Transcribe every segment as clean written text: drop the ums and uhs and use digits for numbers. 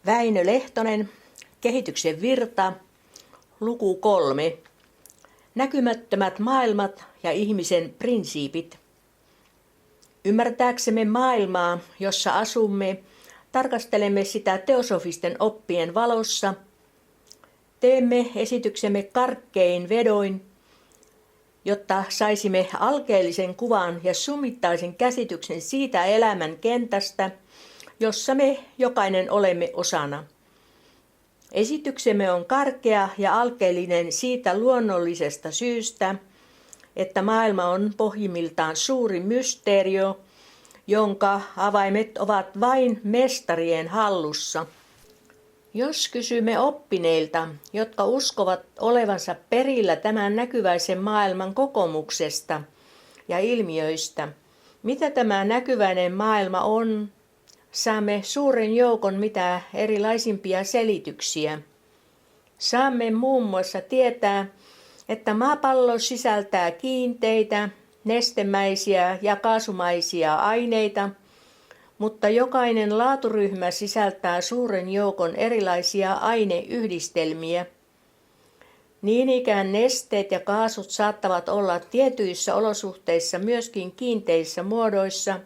Väinö Lehtonen, Kehityksen virta, luku 3. Näkymättömät maailmat ja ihmisen prinsiipit. Ymmärtääksemme maailmaa, jossa asumme, tarkastelemme sitä teosofisten oppien valossa. Teemme esityksemme karkkein vedoin, jotta saisimme alkeellisen kuvan ja summittaisen käsityksen siitä elämän kentästä, jossa me jokainen olemme osana. Esityksemme on karkea ja alkeellinen siitä luonnollisesta syystä, että maailma on pohjimmiltaan suuri mysteerio, jonka avaimet ovat vain mestarien hallussa. Jos kysymme oppineilta, jotka uskovat olevansa perillä tämän näkyväisen maailman kokemuksesta ja ilmiöistä, mitä tämä näkyväinen maailma on, saamme suuren joukon mitä erilaisimpia selityksiä. Saamme muun muassa tietää, että maapallo sisältää kiinteitä, nestemäisiä ja kaasumaisia aineita, mutta jokainen laaturyhmä sisältää suuren joukon erilaisia aineyhdistelmiä. Niin ikään nesteet ja kaasut saattavat olla tietyissä olosuhteissa myöskin kiinteissä muodoissa,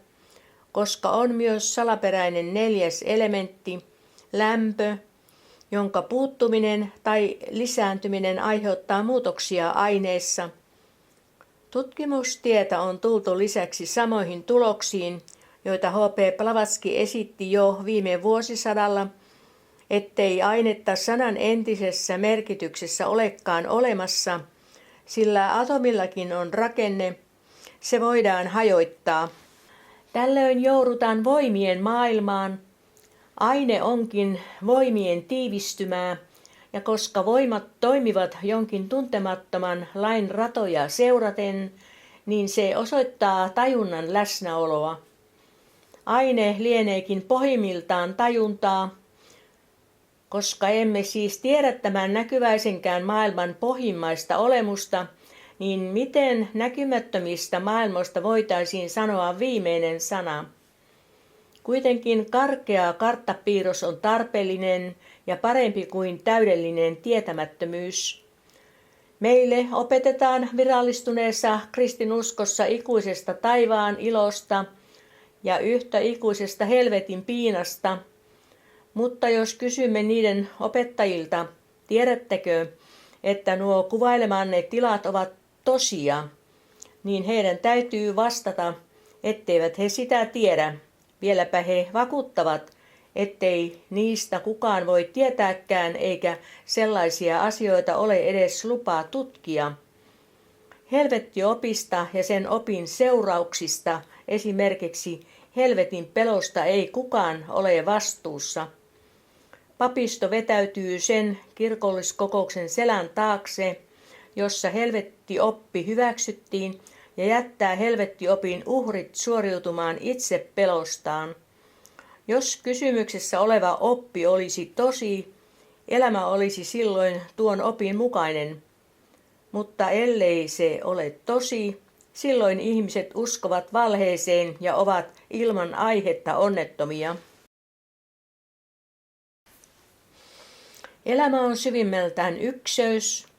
koska on myös salaperäinen 4. elementti, lämpö, jonka puuttuminen tai lisääntyminen aiheuttaa muutoksia aineessa. Tutkimustietä on tultu lisäksi samoihin tuloksiin, joita H.P. Blavatsky esitti jo viime vuosisadalla, ettei ainetta sanan entisessä merkityksessä olekaan olemassa, sillä atomillakin on rakenne, se voidaan hajoittaa. Tällöin joudutaan voimien maailmaan. Aine onkin voimien tiivistymää, ja koska voimat toimivat jonkin tuntemattoman lain ratoja seuraten, niin se osoittaa tajunnan läsnäoloa. Aine lieneekin pohjimmiltaan tajuntaa, koska emme siis tiedä tämän näkyväisenkään maailman pohjimmaista olemusta, niin miten näkymättömistä maailmoista voitaisiin sanoa viimeinen sana? Kuitenkin karkea karttapiirros on tarpeellinen ja parempi kuin täydellinen tietämättömyys. Meille opetetaan virallistuneessa kristinuskossa ikuisesta taivaan ilosta ja yhtä ikuisesta helvetin piinasta, mutta jos kysymme niiden opettajilta, tiedättekö, että nuo kuvailemanne tilat ovat tosia, niin heidän täytyy vastata, etteivät he sitä tiedä. Vieläpä he vakuuttavat, ettei niistä kukaan voi tietääkään eikä sellaisia asioita ole edes lupaa tutkia. Helvettiopista ja sen opin seurauksista, esimerkiksi helvetin pelosta, ei kukaan ole vastuussa. Papisto vetäytyy sen kirkolliskokouksen selän taakse, jossa helvettioppi hyväksyttiin, ja jättää helvettiopin uhrit suoriutumaan itse pelostaan. Jos kysymyksessä oleva oppi olisi tosi, elämä olisi silloin tuon opin mukainen. Mutta ellei se ole tosi, silloin ihmiset uskovat valheeseen ja ovat ilman aihetta onnettomia. Elämä on syvimmältään ykseys,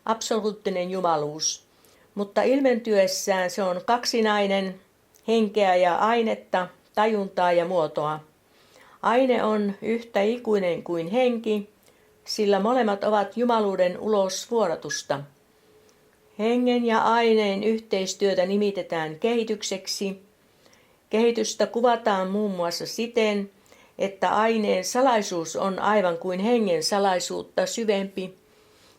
absoluuttinen jumaluus, mutta ilmentyessään se on kaksinainen, henkeä ja ainetta, tajuntaa ja muotoa. Aine on yhtä ikuinen kuin henki, sillä molemmat ovat jumaluuden ulosvuodatusta. Hengen ja aineen yhteistyötä nimitetään kehitykseksi. Kehitystä kuvataan muun muassa siten, että aineen salaisuus on aivan kuin hengen salaisuutta syvempi,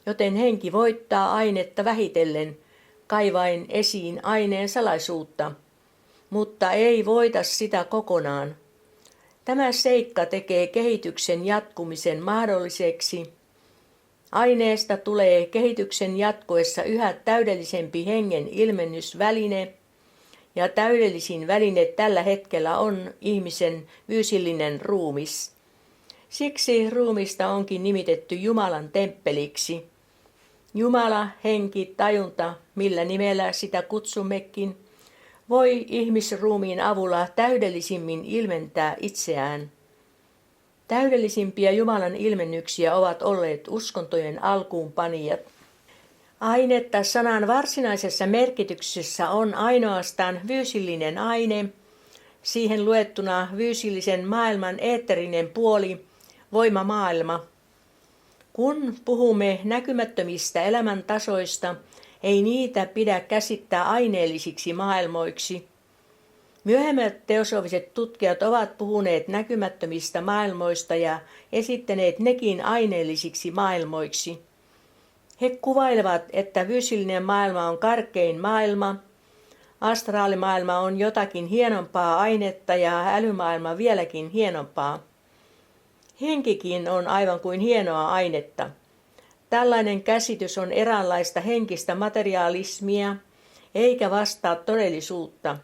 joten henki voittaa ainetta vähitellen, kaivaen esiin aineen salaisuutta, mutta ei voita sitä kokonaan. Tämä seikka tekee kehityksen jatkumisen mahdolliseksi. Aineesta tulee kehityksen jatkuessa yhä täydellisempi hengen ilmennysväline, ja täydellisin väline tällä hetkellä on ihmisen fyysillinen ruumis. Siksi ruumista onkin nimitetty Jumalan temppeliksi. Jumala, henki, tajunta, millä nimellä sitä kutsummekin, voi ihmisruumiin avulla täydellisimmin ilmentää itseään. Täydellisimpiä Jumalan ilmennyksiä ovat olleet uskontojen alkuunpanijat. Ainetta sanan varsinaisessa merkityksessä on ainoastaan fyysillinen aine, siihen luettuna fyysillisen maailman eetterinen puoli, voimamaailma. Kun puhumme näkymättömistä elämäntasoista, ei niitä pidä käsittää aineellisiksi maailmoiksi. Myöhemmät teosofiset tutkijat ovat puhuneet näkymättömistä maailmoista ja esittäneet nekin aineellisiksi maailmoiksi. He kuvailevat, että fyysillinen maailma on karkein maailma, astraalimaailma on jotakin hienompaa ainetta ja älymaailma vieläkin hienompaa. Henkikin on aivan kuin hienoa ainetta. Tällainen käsitys on eräänlaista henkistä materialismia, eikä vastaa todellisuutta.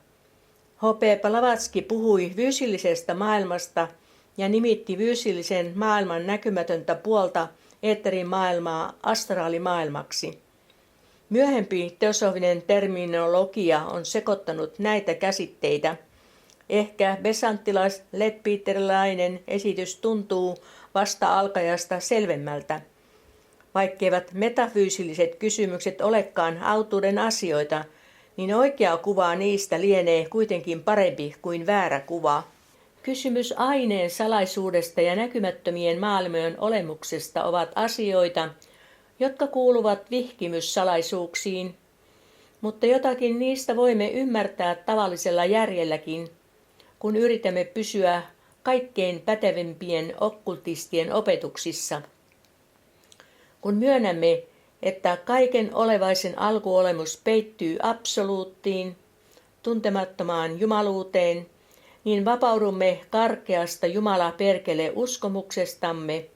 H.P. Blavatsky puhui fyysillisestä maailmasta ja nimitti fyysillisen maailman näkymätöntä puolta eetterimaailmaa astraalimaailmaksi. Myöhempi teosofinen terminologia on sekoittanut näitä käsitteitä. Ehkä besanttilais-ledbeaterilainen esitys tuntuu vasta alkajasta selvemmältä. Vaikkeivat metafyysilliset kysymykset olekaan autuuden asioita, niin oikea kuva niistä lienee kuitenkin parempi kuin väärä kuva. Kysymys aineen salaisuudesta ja näkymättömien maailmojen olemuksesta ovat asioita, jotka kuuluvat vihkimyssalaisuuksiin, mutta jotakin niistä voimme ymmärtää tavallisella järjelläkin, kun yritämme pysyä kaikkein pätevimpien okkultistien opetuksissa. Kun myönnämme, että kaiken olevaisen alkuolemus peittyy absoluuttiin, tuntemattomaan jumaluuteen, niin vapaudumme karkeasta Jumala-perkele-uskomuksestamme.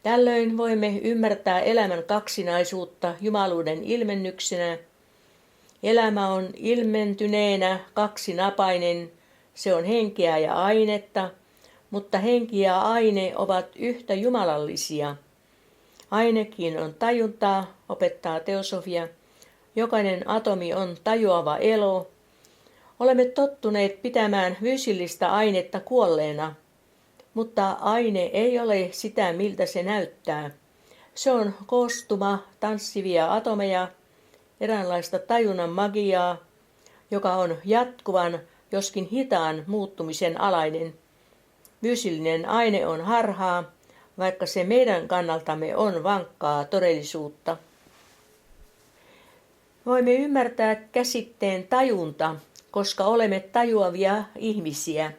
Tällöin voimme ymmärtää elämän kaksinaisuutta jumaluuden ilmennyksenä. Elämä on ilmentyneenä kaksinapainen, se on henkeä ja ainetta, mutta henki ja aine ovat yhtä jumalallisia. Ainekin on tajuntaa, opettaa teosofia. Jokainen atomi on tajuava elo. Olemme tottuneet pitämään fyysillistä ainetta kuolleena, mutta aine ei ole sitä, miltä se näyttää. Se on koostuma tanssivia atomeja, eräänlaista tajunnan magiaa, joka on jatkuvan, joskin hitaan muuttumisen alainen. Fyysillinen aine on harhaa, vaikka se meidän kannaltamme on vankkaa todellisuutta. Voimme ymmärtää käsitteen tajunta, koska olemme tajuavia ihmisiä.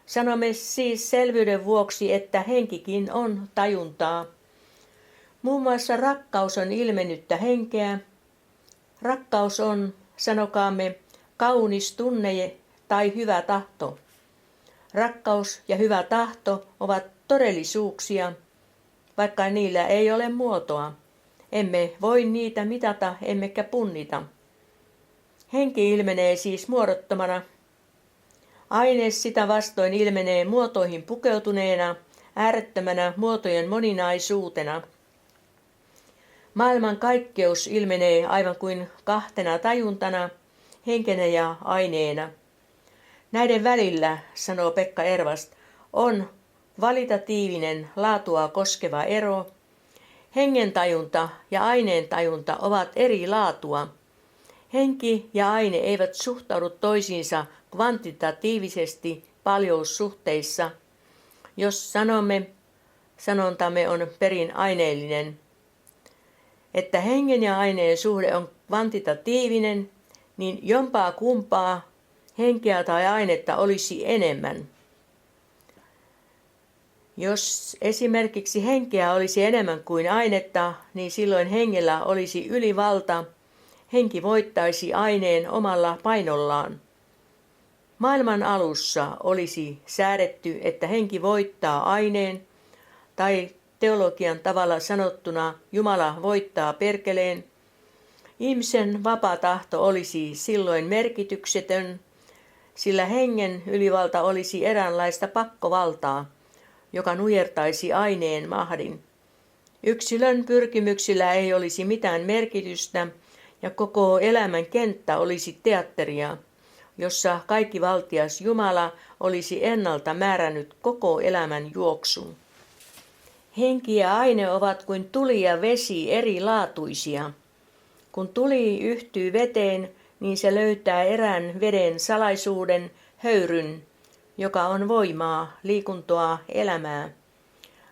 Sanomme siis selvyyden vuoksi, että henkikin on tajuntaa. Muun muassa rakkaus on ilmennyttä henkeä. Rakkaus on, sanokaamme, kaunis tunne tai hyvä tahto. Rakkaus ja hyvä tahto ovat todellisuuksia, vaikka niillä ei ole muotoa. Emme voi niitä mitata emmekä punnita. Henki ilmenee siis muodottomana. Aine sitä vastoin ilmenee muotoihin pukeutuneena, äärettömänä muotojen moninaisuutena. Maailman kaikkeus ilmenee aivan kuin kahtena tajuntana, henkenä ja aineena. Näiden välillä, sanoo Pekka Ervast, on kvalitatiivinen laatua koskeva ero. Hengen tajunta ja aineen tajunta ovat eri laatua. Henki ja aine eivät suhtaudu toisiinsa kvantitatiivisesti paljoussuhteissa. Jos sanontamme on perin aineellinen. Että hengen ja aineen suhde on kvantitatiivinen, niin jompaa kumpaa, henkeä tai ainetta, olisi enemmän. Jos esimerkiksi henkeä olisi enemmän kuin ainetta, niin silloin hengellä olisi ylivalta. Henki voittaisi aineen omalla painollaan. Maailman alussa olisi säädetty, että henki voittaa aineen, tai teologian tavalla sanottuna Jumala voittaa perkeleen. Ihmisen vapaa tahto olisi silloin merkityksetön, sillä hengen ylivalta olisi eräänlaista pakkovaltaa, joka nujertaisi aineen mahdin. Yksilön pyrkimyksillä ei olisi mitään merkitystä ja koko elämän kenttä olisi teatteria, jossa kaikkivaltias Jumala olisi ennalta määrännyt koko elämän juoksun. Henki ja aine ovat kuin tuli ja vesi erilaatuisia. Kun tuli yhtyy veteen, niin se löytää erään veden salaisuuden, höyryn, joka on voimaa, liikuntaa, elämää.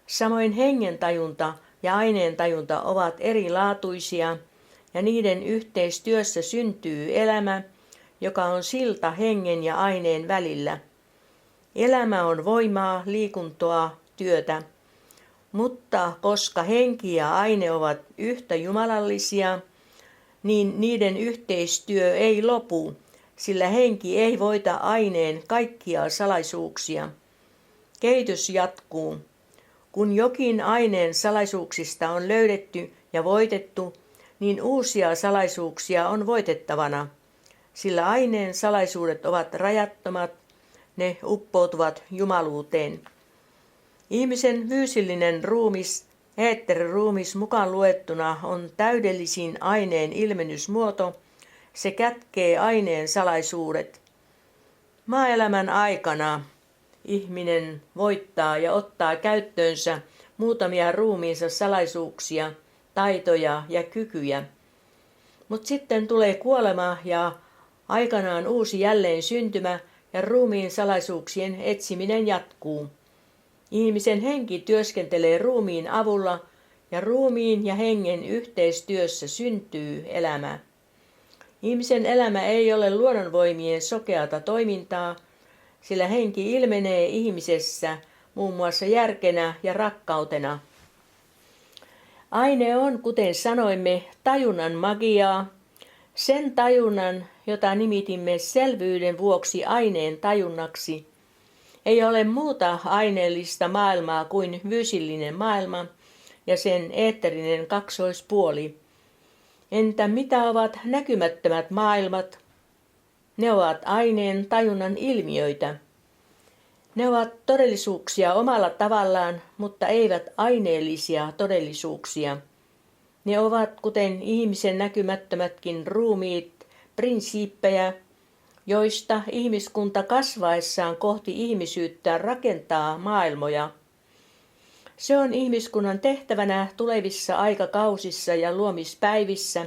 Samoin hengen tajunta ja aineen tajunta ovat erilaatuisia, ja niiden yhteistyössä syntyy elämä, joka on silta hengen ja aineen välillä. Elämä on voimaa, liikuntaa, työtä. Mutta koska henki ja aine ovat yhtä jumalallisia, niin niiden yhteistyö ei lopu, sillä henki ei voita aineen kaikkia salaisuuksia. Kehitys jatkuu. Kun jokin aineen salaisuuksista on löydetty ja voitettu, niin uusia salaisuuksia on voitettavana, sillä aineen salaisuudet ovat rajattomat, ne uppoutuvat jumaluuteen. Ihmisen fyysillinen ruumis, eetteriruumis mukaan luettuna, on täydellisin aineen ilmennysmuoto. Se kätkee aineen salaisuudet. Maaelämän aikana ihminen voittaa ja ottaa käyttöönsä muutamia ruumiinsa salaisuuksia, taitoja ja kykyjä. Mutta sitten tulee kuolema ja aikanaan uusi jälleen syntymä ja ruumiin salaisuuksien etsiminen jatkuu. Ihmisen henki työskentelee ruumiin avulla ja ruumiin ja hengen yhteistyössä syntyy elämä. Ihmisen elämä ei ole luonnonvoimien sokeata toimintaa, sillä henki ilmenee ihmisessä muun muassa järkenä ja rakkautena. Aine on, kuten sanoimme, tajunnan magiaa, sen tajunnan, jota nimitimme selvyyden vuoksi aineen tajunnaksi. Ei ole muuta aineellista maailmaa kuin fyysillinen maailma ja sen eetterinen kaksoispuoli. Entä mitä ovat näkymättömät maailmat? Ne ovat aineen tajunnan ilmiöitä. Ne ovat todellisuuksia omalla tavallaan, mutta eivät aineellisia todellisuuksia. Ne ovat, kuten ihmisen näkymättömätkin ruumiit, prinsiippejä, joista ihmiskunta kasvaessaan kohti ihmisyyttä rakentaa maailmoja. Se on ihmiskunnan tehtävänä tulevissa aikakausissa ja luomispäivissä.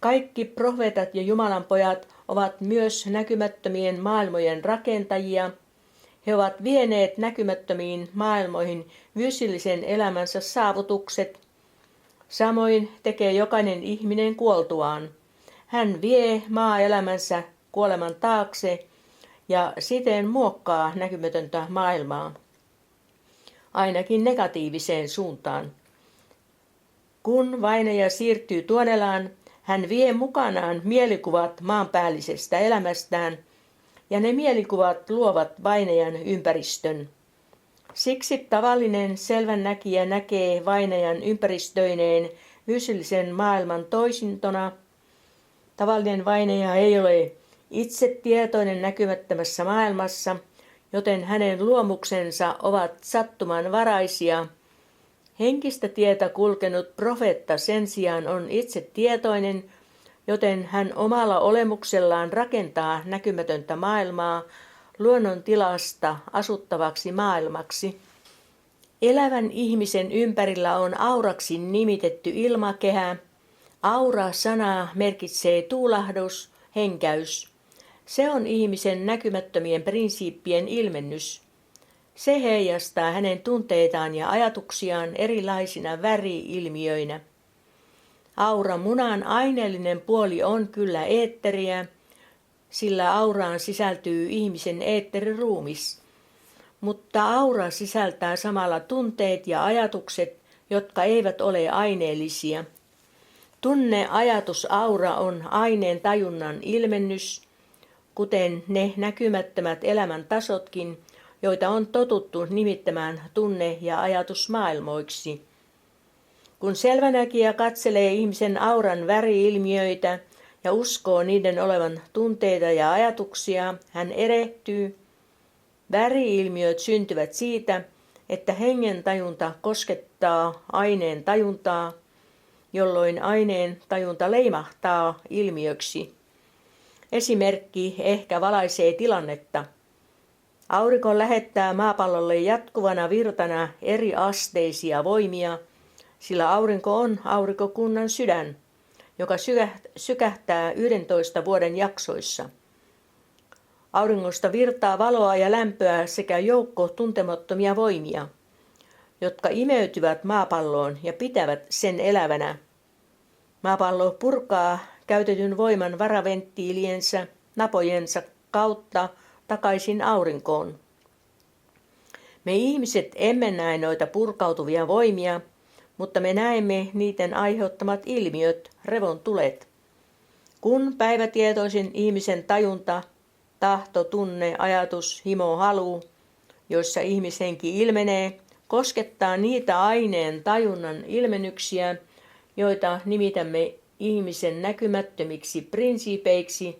Kaikki profeetat ja Jumalan pojat ovat myös näkymättömien maailmojen rakentajia. He ovat vieneet näkymättömiin maailmoihin fyysillisen elämänsä saavutukset. Samoin tekee jokainen ihminen kuoltuaan. Hän vie maaelämänsä kuoleman taakse ja siten muokkaa näkymätöntä maailmaa, ainakin negatiiviseen suuntaan. Kun vainaja siirtyy tuonelaan, hän vie mukanaan mielikuvat maanpäällisestä elämästään, ja ne mielikuvat luovat vainajan ympäristön. Siksi tavallinen selvännäkijä näkee vainajan ympäristöineen fyysillisen maailman toisintona. Tavallinen vainaja ei ole itse tietoinen näkymättömässä maailmassa, joten hänen luomuksensa ovat sattumanvaraisia. Henkistä tietä kulkenut profeetta sen sijaan on itse tietoinen, joten hän omalla olemuksellaan rakentaa näkymätöntä maailmaa luonnon tilasta asuttavaksi maailmaksi. Elävän ihmisen ympärillä on auraksi nimitetty ilmakehä. Aura-sana merkitsee tuulahdus, henkäys. Se on ihmisen näkymättömien prinsiippien ilmennys. Se heijastaa hänen tunteitaan ja ajatuksiaan erilaisina väri-ilmiöinä. Auramunan aineellinen puoli on kyllä eetteriä, sillä auraan sisältyy ihmisen eetteriruumis. Mutta aura sisältää samalla tunteet ja ajatukset, jotka eivät ole aineellisia. Tunne-ajatusaura on aineen tajunnan ilmennys, kuten ne näkymättömät elämän tasotkin, joita on totuttu nimittämään tunne- ja ajatusmaailmoiksi. Kun selvänäkijä katselee ihmisen auran väri-ilmiöitä ja uskoo niiden olevan tunteita ja ajatuksia, hän erehtyy. Väri-ilmiöt syntyvät siitä, että hengen tajunta koskettaa aineen tajuntaa, jolloin aineen tajunta leimahtaa ilmiöksi. esimerkki ehkä valaisee tilannetta. Aurinko lähettää maapallolle jatkuvana virtana eri asteisia voimia, sillä aurinko on aurinkokunnan sydän, joka sykähtää 11 vuoden jaksoissa. Auringosta virtaa valoa ja lämpöä sekä joukko tuntemattomia voimia, jotka imeytyvät maapalloon ja pitävät sen elävänä. Maapallo purkaa käytetyn voiman varaventtiiliensä napojensa kautta takaisin aurinkoon. Me ihmiset emme näe noita purkautuvia voimia, mutta me näemme niiden aiheuttamat ilmiöt, revontulet. Kun päivätietoisen ihmisen tajunta, tahto, tunne, ajatus, himo, halu, joissa ihmishenki ilmenee, koskettaa niitä aineen tajunnan ilmenyksiä, joita nimitämme ihmisen näkymättömiksi prinsiipeiksi,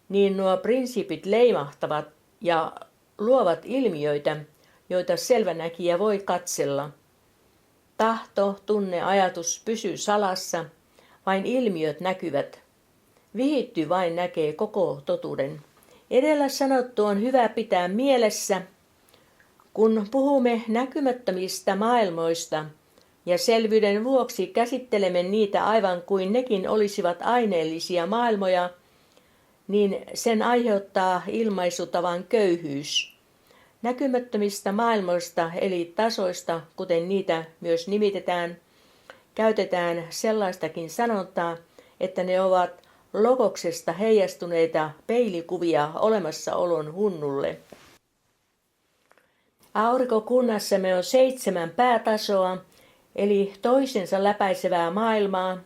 niin nuo prinsiipit leimahtavat ja luovat ilmiöitä, joita selvänäkijä voi katsella. Tahto, tunne, ajatus pysyy salassa, vain ilmiöt näkyvät. Vihitty vain näkee koko totuuden. Edellä sanottu on hyvä pitää mielessä, kun puhumme näkymättömistä maailmoista ja selvyyden vuoksi käsittelemme niitä aivan kuin nekin olisivat aineellisia maailmoja, niin sen aiheuttaa ilmaisutavan köyhyys. Näkymättömistä maailmoista eli tasoista, kuten niitä myös nimitetään, käytetään sellaistakin sanontaa, että ne ovat logoksesta heijastuneita peilikuvia olemassaolon hunnulle. Aurinkokunnassamme on 7 päätasoa, eli toisensa läpäisevää maailmaa,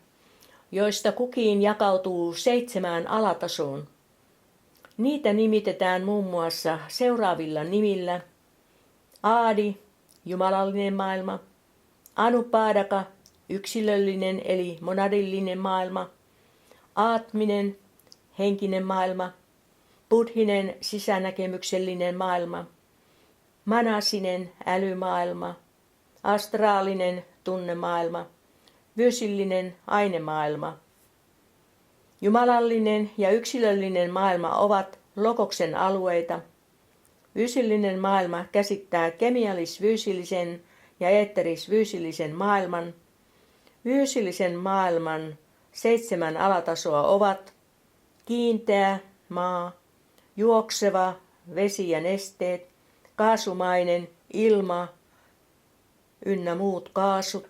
joista kukin jakautuu 7 alatasoon. Niitä nimitetään muun muassa seuraavilla nimillä: Aadi, jumalallinen maailma; Anupadaka, yksilöllinen eli monadillinen maailma; Aatminen, henkinen maailma; Buddhinen, sisänäkemyksellinen maailma; Manasinen, älymaailma; Astraalinen, tunnemaailma; Fyysillinen, ainemaailma. Jumalallinen ja yksilöllinen maailma ovat logoksen alueita. Fyysillinen maailma käsittää kemiallis-fyysillisen ja eetteris-fyysillisen maailman. Fyysillisen maailman 7 alatasoa ovat kiinteä, maa; juokseva, vesi ja nesteet; kaasumainen, ilma ynnä muut kaasut;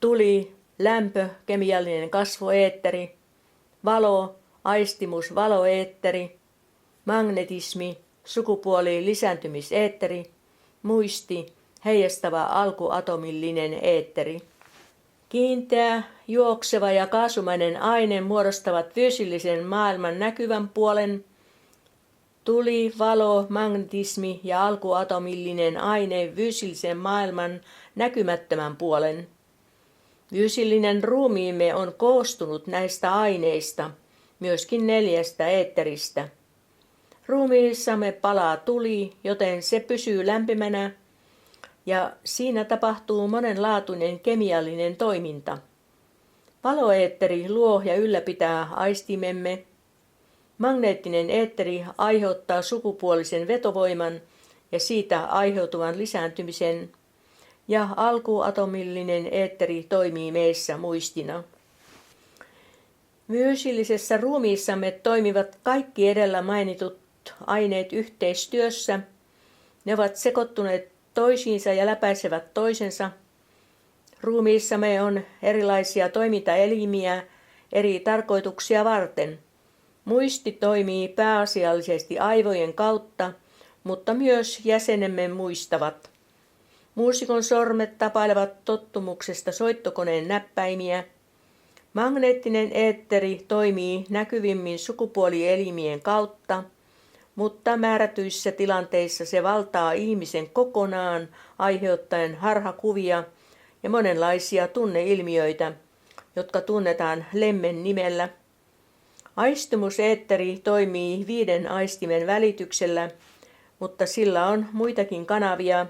tuli, lämpö, kemiallinen kasvoeetteri; valo, aistimus, valoeetteri; magnetismi, sukupuoli, lisääntymiseetteri; muisti, heijastava alkuatomillinen eetteri. Kiinteä, juokseva ja kaasumainen aine muodostavat fyysillisen maailman näkyvän puolen. Tuli, valo, magnetismi ja alkuatomillinen aine fyysillisen maailman näkymättömän puolen. Fyysillinen ruumiimme on koostunut näistä aineista, myöskin 4 eetteristä. Ruumiissamme palaa tuli, joten se pysyy lämpimänä, ja siinä tapahtuu monenlaatuinen kemiallinen toiminta. Valoeetteri luo ja ylläpitää aistimemme. Magneettinen eetteri aiheuttaa sukupuolisen vetovoiman ja siitä aiheutuvan lisääntymisen, ja alkuatomillinen eetteri toimii meissä muistina. Fyysillisessä ruumiissamme toimivat kaikki edellä mainitut aineet yhteistyössä. Ne ovat sekoittuneet toisiinsa ja läpäisevät toisensa. Ruumiissamme on erilaisia toimintaelimiä eri tarkoituksia varten. Muisti toimii pääasiallisesti aivojen kautta, mutta myös jäsenemme muistavat. Muusikon sormet tapailevat tottumuksesta soittokoneen näppäimiä. Magneettinen eetteri toimii näkyvimmin sukupuolielimien kautta, mutta määrätyissä tilanteissa se valtaa ihmisen kokonaan aiheuttaen harhakuvia ja monenlaisia tunneilmiöitä, jotka tunnetaan lemmen nimellä. Aistimuseetteri toimii 5 aistimen välityksellä, mutta sillä on muitakin kanavia,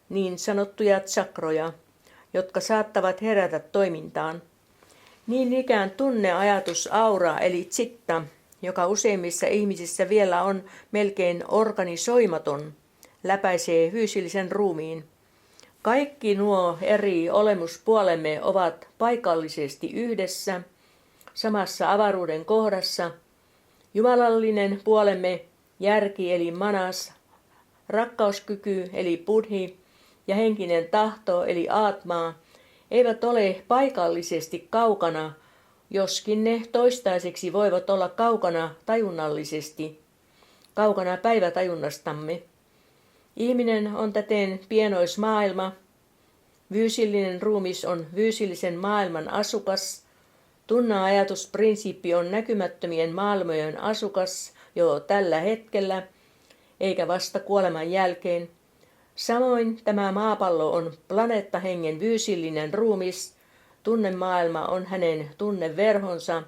niin sanottuja tsakroja, jotka saattavat herätä toimintaan. Niin ikään tunneajatus, aura eli chitta joka useimmissa ihmisissä vielä on melkein organisoimaton, läpäisee fyysillisen ruumiin. Kaikki nuo eri olemuspuolemme ovat paikallisesti yhdessä, samassa avaruuden kohdassa. Jumalallinen puolemme, järki eli manas, rakkauskyky eli buddhi ja henkinen tahto eli aatma eivät ole paikallisesti kaukana, joskin ne toistaiseksi voivat olla kaukana tajunnallisesti, kaukana päivätajunnastamme. Ihminen on täten pienoismaailma, fyysillinen ruumis on fyysillisen maailman asukas, tunneajatusprinsiippi on näkymättömien maailmojen asukas jo tällä hetkellä, eikä vasta kuoleman jälkeen. Samoin tämä maapallo on planeettahengen fyysillinen ruumis, tunnemaailma on hänen tunneverhonsa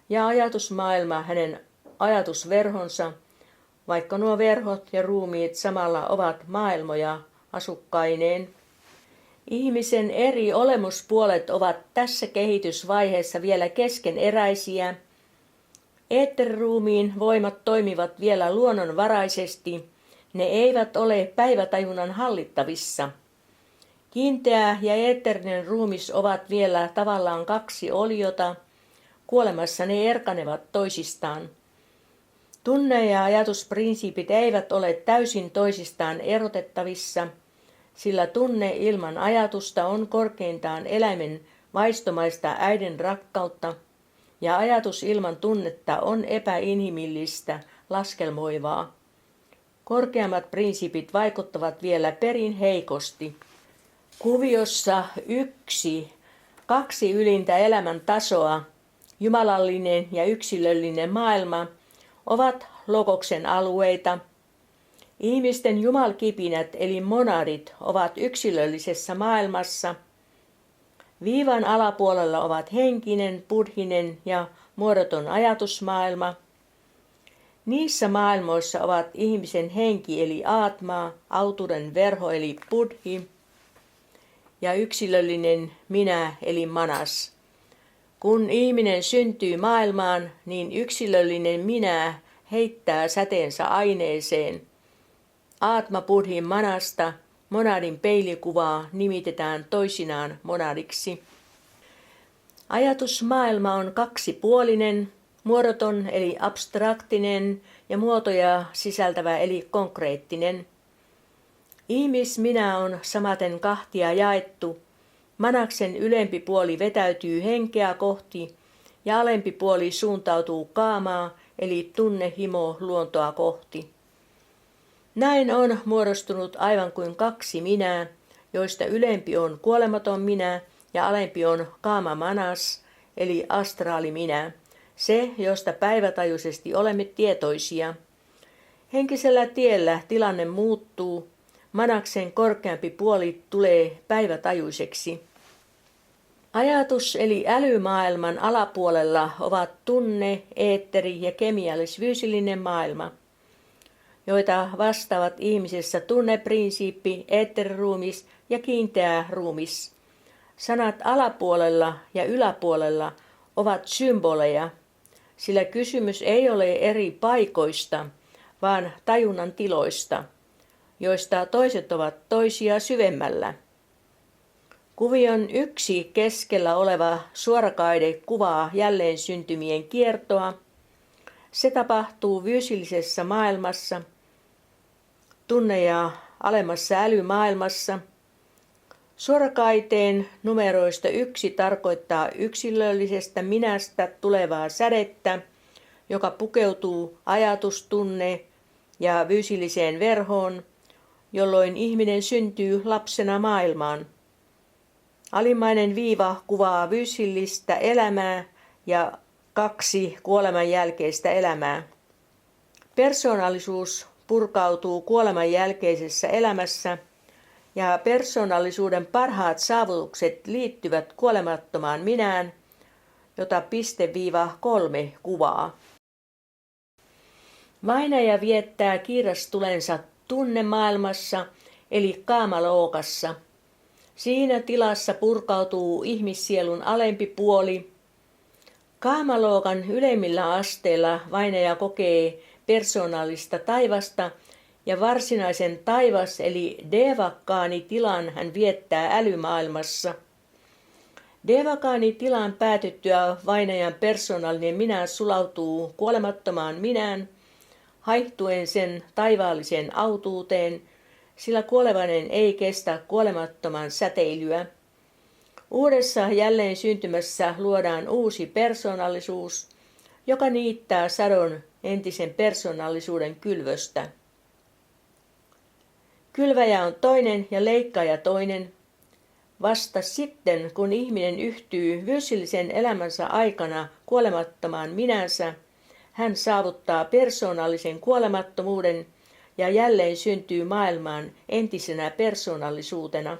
ja ajatusmaailma hänen ajatusverhonsa, vaikka nuo verhot ja ruumiit samalla ovat maailmoja asukkaineen. Ihmisen eri olemuspuolet ovat tässä kehitysvaiheessa vielä keskeneräisiä. Eetteriruumiin voimat toimivat vielä luonnonvaraisesti, ne eivät ole päivätajunnan hallittavissa. Kiinteä ja eetterinen ruumis ovat vielä tavallaan kaksi oliota, kuolemassa ne erkanevat toisistaan. Tunne- ja ajatusprinsiipit eivät ole täysin toisistaan erotettavissa, sillä tunne ilman ajatusta on korkeintaan eläimen vaistomaista äidin rakkautta, ja ajatus ilman tunnetta on epäinhimillistä, laskelmoivaa. Korkeammat prinsiipit vaikuttavat vielä perin heikosti. Kuviossa 1, 2 ylintä elämän tasoa, jumalallinen ja yksilöllinen maailma, ovat logoksen alueita. Ihmisten jumalkipinät eli monadit ovat yksilöllisessä maailmassa. Viivan alapuolella ovat henkinen, buddhinen ja muodoton ajatusmaailma. Niissä maailmoissa ovat ihmisen henki eli aatma, autuuden verho eli buddhi ja yksilöllinen minä eli manas. Kun ihminen syntyy maailmaan, niin yksilöllinen minä heittää säteensä aineeseen. Aatma buddhin manasta, monadin peilikuvaa nimitetään toisinaan monadiksi. Ajatusmaailma on kaksipuolinen, muodoton eli abstraktinen ja muotoja sisältävä eli konkreettinen. Ihmisminä on samaten kahtia jaettu. Manaksen ylempi puoli vetäytyy henkeä kohti ja alempi puoli suuntautuu kaamaa eli tunnehimo luontoa kohti. Näin on muodostunut aivan kuin kaksi minää, joista ylempi on kuolematon minä ja alempi on kaama manas eli astraali minä, se josta päivätajuisesti olemme tietoisia. Henkisellä tiellä tilanne muuttuu, manaksen korkeampi puoli tulee päivätajuiseksi. Ajatus eli älymaailman alapuolella ovat tunne, eetteri ja kemiallis-fyysillinen maailma, joita vastaavat ihmisessä tunneprinsiippi, eetteriruumis ja kiinteä ruumis. Sanat alapuolella ja yläpuolella ovat symboleja, sillä kysymys ei ole eri paikoista, vaan tajunnan tiloista, joista toiset ovat toisia syvemmällä. Kuvion 1 keskellä oleva suorakaide kuvaa jälleen syntymien kiertoa. Se tapahtuu fyysillisessä maailmassa, tunne- ja alemmassa älymaailmassa. Suorakaiteen numeroista 1 tarkoittaa yksilöllisestä minästä tulevaa sädettä, joka pukeutuu ajatustunne ja fyysilliseen verhoon, jolloin ihminen syntyy lapsena maailmaan. Alimmainen viiva kuvaa fyysillistä elämää ja 2 kuoleman jälkeistä elämää. Persoonallisuus purkautuu kuoleman jälkeisessä elämässä ja persoonallisuuden parhaat saavutukset liittyvät kuolemattomaan minään, jota *3 kuvaa. Vainaja viettää kiirastulensa tunnemaailmassa eli kaamalookassa. Siinä tilassa purkautuu ihmissielun alempi puoli. Kaamalookan ylemmillä asteilla vainaja kokee persoonallista taivasta ja varsinaisen taivas eli devakkaani-tilan hän viettää älymaailmassa. Devakkaani-tilan päätyttyä vainajan persoonallinen minä sulautuu kuolemattomaan minään, haihtuen sen taivaalliseen autuuteen, sillä kuolevainen ei kestä kuolemattoman säteilyä. Uudessa jälleen syntymässä luodaan uusi persoonallisuus, joka niittää sadon entisen persoonallisuuden kylvöstä. Kylväjä on toinen ja leikkaaja toinen. Vasta sitten, kun ihminen yhtyy fyysillisen elämänsä aikana kuolemattomaan minänsä, hän saavuttaa persoonallisen kuolemattomuuden ja jälleen syntyy maailmaan entisenä persoonallisuutena.